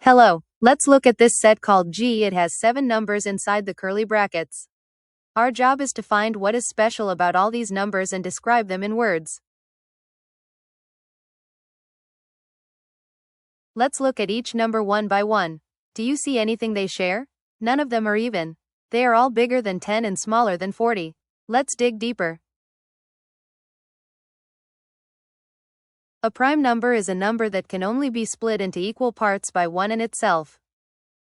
Hello, let's look at this set called G. It has 7 numbers inside the curly brackets. Our job is to find what is special about all these numbers and describe them in words. Let's look at each number one by one. Do you see anything they share? None of them are even. They are all bigger than 10 and smaller than 40. Let's dig deeper. A prime number is a number that can only be split into equal parts by 1 and itself.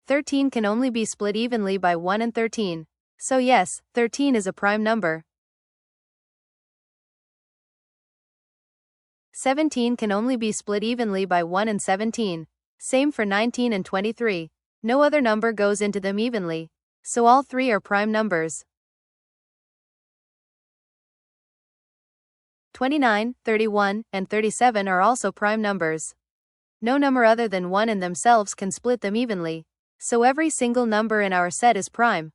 13 can only be split evenly by 1 and 13. So yes, 13 is a prime number. 17 can only be split evenly by 1 and 17. Same for 19 and 23. No other number goes into them evenly. So all three are prime numbers. 29, 31, and 37 are also prime numbers. No number other than 1 in themselves can split them evenly. So every single number in our set is prime.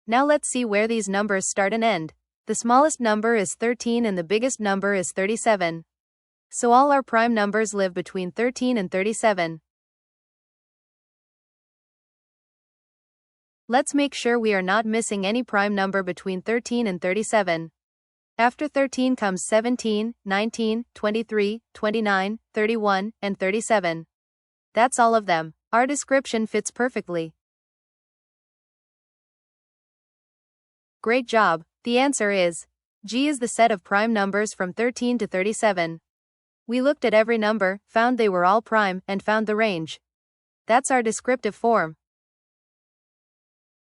Now let's see where these numbers start and end. The smallest number is 13 and the biggest number is 37. So all our prime numbers live between 13 and 37. Let's make sure we are not missing any prime number between 13 and 37. After 13 comes 17, 19, 23, 29, 31, and 37. That's all of them. Our description fits perfectly. Great job. The answer is G is the set of prime numbers from 13 to 37. We looked at every number, found they were all prime, and found the range. That's our descriptive form.